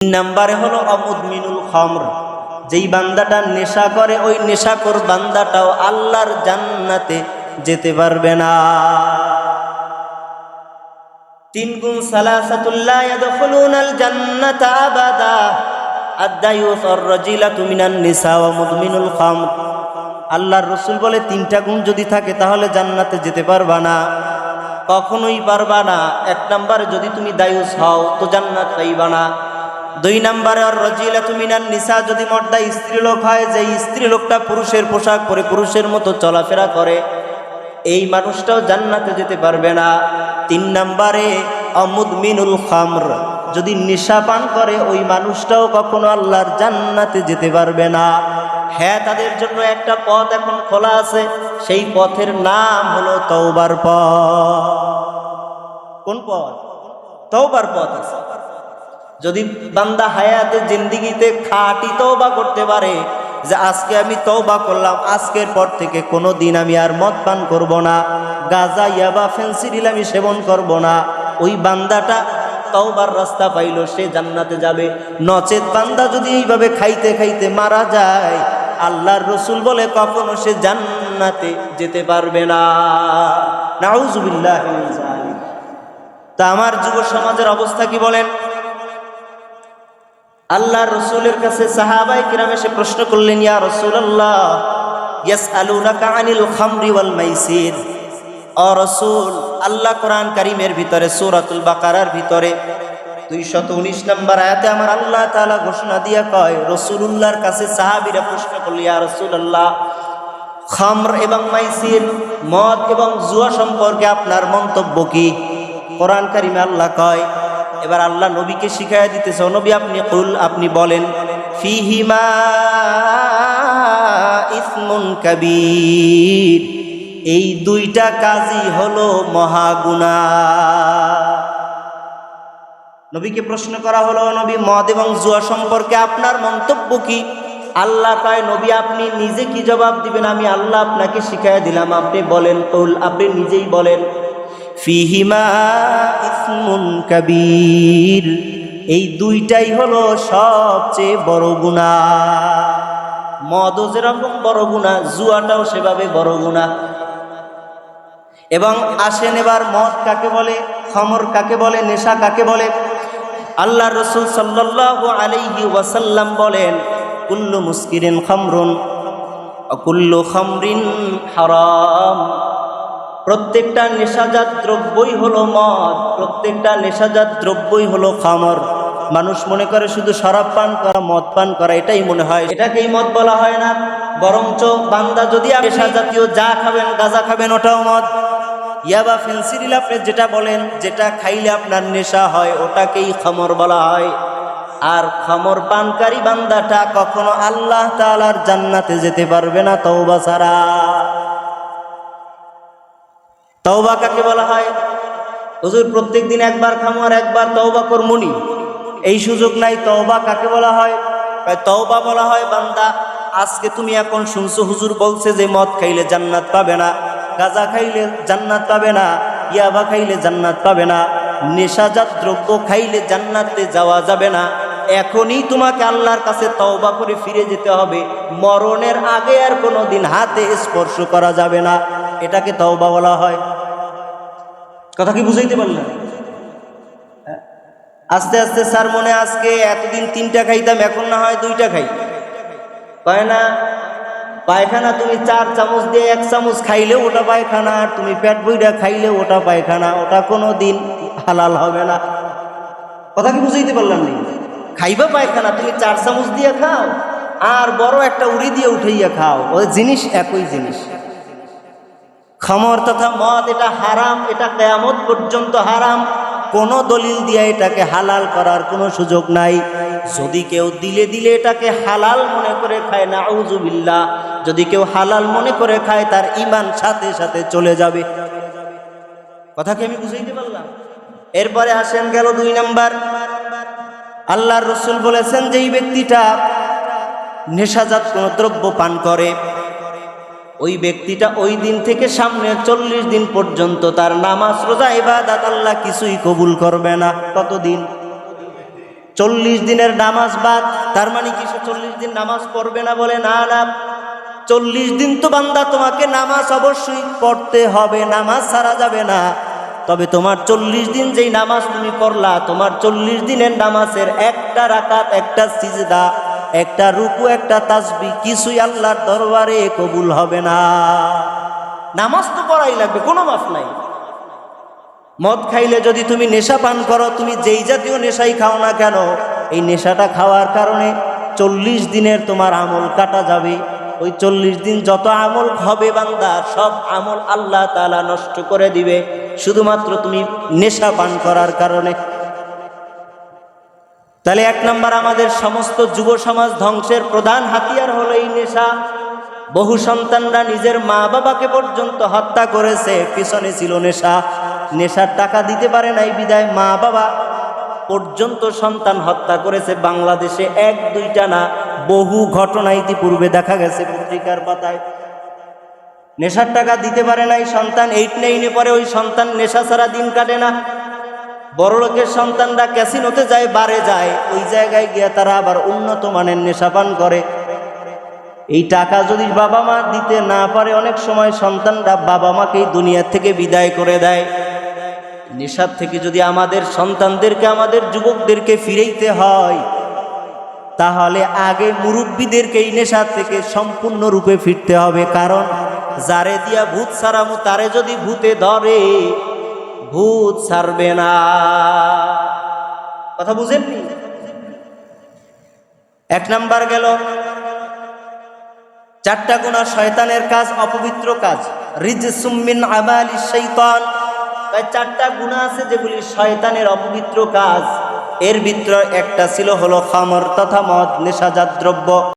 নাম্বারে হলো অমুদমিনুল খামর, যেই বান্দাটা নেশা করে ওই নেশাখোর বান্দাটাও আল্লাহর জান্নাতে যেতে পারবে না। 3 গুণ সালাসাতুল লা ইয়াদখুলুনাল জান্নাতা আবাদা আদ-দায়ুস আর-রাজিলাতু মিনান নিসা ওয়া মুদমিনুল খামর। আল্লাহর রাসূল বলে 3টা গুণ যদি থাকে তাহলে জান্নাতে যেতে পারবা না, কখনোই পারবা না। 1 নম্বরে যদি তুমি দায়ুস হও তো জান্নাত পাইবা না। 2 নম্বরে আর-রাজিলাতু মিনান নিসা, যদি মর্দা স্ত্রীলোক হয়, যে স্ত্রীলোকটা পুরুষের পোশাক পরে পুরুষের মতো চলাফেরা করে, এই মানুষটাও জান্নাতে যেতে পারবে না। 3 নম্বরে অমুদমিনুল খামর, যদি নেশা পান করে ওই মানুষটাও কখনো আল্লাহর জান্নাতে যেতে পারবে না। হ্যাঁ, তাদের জন্য একটা পথ এখন খোলা আছে, সেই পথের নাম হলো তওবার পথ। কোন পথ? তওবার পথ আছে। যদি বান্দা হায়াতে জিন্দেগিতে খাঁটি তওবা করতে পারে যে আজকে আমি তওবা করলাম, আজকের পর থেকে কোনো দিন আমি আর মদ পান করব না, গাঁজা ইয়াবা ফেন্সিডিল আমি সেবন করব না, ওই বান্দাটা তওবার রাস্তা পাইল, সে জান্নাতে যাবে। নচেত বান্দা যদি এইভাবে খাইতে খাইতে মারা যায়, আল্লাহর রাসূল বলে কখনো সে জান্নাতে যেতে পারবে না। নাউযুবিল্লাহি মিন যালিক। তা আমার যুব সমাজের অবস্থা কি বলেন? আল্লাহর রাসূলের কাছে সাহাবায়ে কিরাম এসে প্রশ্ন করলেন, ইয়া রাসূলুল্লাহ, ইয়াসআলুনাকা আনিল খামরি ওয়াল মাইসির। ও রাসূল, আল্লাহ কোরআন কারীমের ভিতরে সূরাতুল বাকারার ভিতরে 219 নম্বর আয়াতে আমার আল্লাহ তাআলা ঘোষণা দিয়া কয়, রাসূলুল্লাহর কাছে সাহাবীরা প্রশ্ন করল, ইয়া রাসূলুল্লাহ, খামর এবং মাইসির, মদ এবং জুয়া সম্পর্কে আপনার মন্তব্য কি? কোরআন কারীমে আল্লাহ কয়, এবার আল্লাহ নবীকে শিখাইয়া দিতেছে, ও নবী আপনি কুল, আপনি বলেন, ফিহিমা ইসমুন কাবীর, এই 2টা কাজই হলো মহাগুনাহ। নবীকে প্রশ্ন করা হলো, নবী মদ এবং জুয়া সম্পর্কে আপনার মন্তব্য কি? আল্লাহ কয়, নবী আপনি নিজে কি জবাব দিবেন, আমি আল্লাহ আপনাকে শিখাইয়া দিলাম, আপনি বলেন, কুল, আপনি নিজেই বলেন, ফিহিমা ইসমুন কাবীর, এই 2টাই হলো সবচেয়ে বড় গুনাহ। মদও যেরকম বড় গুনাহ, জুয়াটাও সেভাবে বড় গুনাহ। এবং আসেন এবার মদ কাকে বলে, খামর কাকে বলে, নেশা কাকে বলে? আল্লাহর রাসূল সাল্লাল্লাহু আলাইহি ওয়াসাল্লাম বলেন, কুল্লু মুসকিরিন খামরুন ওয়া কুল্লু খামরিন হারাম। প্রত্যেকটা নেশাজাত দ্রব্যই হলো মদ, প্রত্যেকটা নেশাজাত দ্রব্যই হলো খামর। মানুষ মনে করে শুধু শরাব পান করা, মদ পান করা, এটাই মনে হয়, এটাকেই মদ বলা হয় না। বরঞ্চ বান্দা যদি নেশা জাতীয় যা খাবেন, গাঁজা খাবেন, ওটাও মদ। ইয়াবা ফেন্সিডিল আপনি যেটা বলেন, যেটা খাইলে আপনার নেশা হয়, ওটাকেই খামর বলা হয়। আর খামর পানকারী বান্দাটা কখনো আল্লাহ তাআলার জান্নাতে যেতে পারবে না তওবা ছাড়া। তওবা কাকে বলা হয়? হুজুর প্রত্যেকদিন একবার খামো আর একবার তওবা করমুনি, এই সুযোগ নাই। তওবা কাকে বলা হয়? তওবা বলা হয়, বান্দা আজকে তুমি এখন শুনছো হুজুর বলছে যে মদ খাইলে জান্নাত পাবে না, গাঁজা খাইলে জান্নাত পাবে না, ইয়াবা খাইলে জান্নাত পাবে না, নেশাজাত দ্রব্য খাইলে জান্নাতে যাওয়া যাবে না। এখনই তোমাকে আল্লাহর কাছে তওবা করে ফিরে যেতে হবে, মরণের আগে আর কোনো দিন হাতে স্পর্শ করা যাবে না। এটাকে তওবা বলা হয়। কথা কি বুঝাইতে পারলেন? আস্তে আস্তে স্যার মনে আজকে এতদিন 3টা খাইতাম, এখন না হয় 2টা খাই, পায় না। পায়খানা তুমি 4 চামচ দিয়ে 1 চামচ খাইলে ওটা পায়খানা, আর তুমি পেট বইরা খাইলে ওটা পায়খানা, ওটা কোনো দিন হালাল হবে না। কথা কি বুঝাইতে পারলাম নি? খাইবা পায়খানা, তুমি 4 চামচ দিয়ে খাও আর বড় একটা উড়ি দিয়ে উঠাইয়া খাও, ওই জিনিস একই জিনিস। খামর তথা মদ এটা হারাম, এটা কিয়ামত পর্যন্ত হারাম। কোনো দলিল দিয়ে এটাকে হালাল করার কোনো সুযোগ নাই। যদি কেউ দিলে দিলে এটাকে হালাল মনে করে খায়, নাউযুবিল্লাহ, যদি কেউ হালাল মনে করে খায় তার ঈমান সাথে সাথে চলে যাবে। কথা কি আমি বুঝাইতে পারলাম? এরপরে আসেন গেল 2 নাম্বার। আল্লাহর রাসূল বলেছেন, যেই ব্যক্তিটা নেশাজাত কোনো দ্রব্য পান করে, ওই ব্যক্তিটা ওই দিন থেকে সামনে 40 দিন পর্যন্ত তার নামাজ রোজা ইবাদত আল্লাহ কিছুই কবুল করবে না। কতদিন? 40 দিনের নামাজ বাদ, তার মানে কি সে 40 দিন নামাজ পড়বে না? বলে না না, 40 দিন তো বান্দা তোমাকে নামাজ অবশ্যই পড়তে হবে, নামাজ ছাড়া যাবে না। তবে তোমার 40 দিন যেই নামাজ তুমি পড়লা, তোমার 40 দিনের নামাজের একটা রাকাত, একটা সিজদা, একটা রুকু, একটা তাসবিহ কিছুই আল্লাহর দরবারে কবুল হবে না। নামাজ তো পড়াই লাগবে, কোনো মাফ নাই। মদ খাইলে যদি তুমি নেশা পান করো, তুমি যেই জাতীয় নেশাই খাও না কেন, এই নেশাটা খাওয়ার কারণে 40 দিনের তোমার আমল কাটা যাবে। ওই 40 দিন যত আমল হবে বান্দার, সব আমল আল্লাহ তাআলা নষ্ট করে দিবে, শুধুমাত্র তুমি নেশা পান করার কারণে। তাহলে 1 নম্বর, আমাদের সমস্ত যুব সমাজ ধ্বংসের প্রধান হাতিয়ার হলো এই নেশা। বহু সন্তানরা নিজের মা বাবাকে পর্যন্ত হত্যা করেছে, পিছনে ছিল নেশা। নেশার টাকা দিতে পারে নাই বিদায় মা বাবা পর্যন্ত সন্তান হত্যা করেছে। বাংলাদেশে 1-2টা না, বহু ঘটনা ইতিপূর্বে দেখা গেছে পত্রিকার পাতায়। নেশার টাকা দিতে পারে নাই সন্তান, 8, 9-এ পরে ওই সন্তান নেশা ছাড়া দিন কাটে না। বড় লোকের সন্তানরা ক্যাসিনোতে যায়, বারে যায়, ওই জায়গায় গিয়ে তারা আবার উন্নত মানের নেশা পান করে। এই টাকা যদি বাবা মা দিতে না পারে, অনেক সময় সন্তানরা বাবা মাকেই দুনিয়া থেকে বিদায় করে দেয়। নেশার থেকে যদি আমাদের সন্তানদেরকে, আমাদের যুবকদেরকে ফিরাইতে হয়, তাহলে আগে মুরব্বীদেরকে এই নেশার থেকে সম্পূর্ণরূপে ফিরতে হবে। কারণ যারে দিয়া ভূত ছাড়ামু, তারে যদি ভূতে ধরে, ভূত ছাড়বে না। কথা বুঝেননি? 1 নাম্বার গেল। 4টা গুনাহ শয়তানের কাজ, অপবিত্র কাজ। রিজসুম মিন আমালিশ শাইতান। তাই 4টা গুনাহ আছে যেগুলি শয়তানের অপবিত্র কাজ। এর ভিতরে একটা ছিল হলো খামর তথা মদ, নেশাজাত দ্রব্য।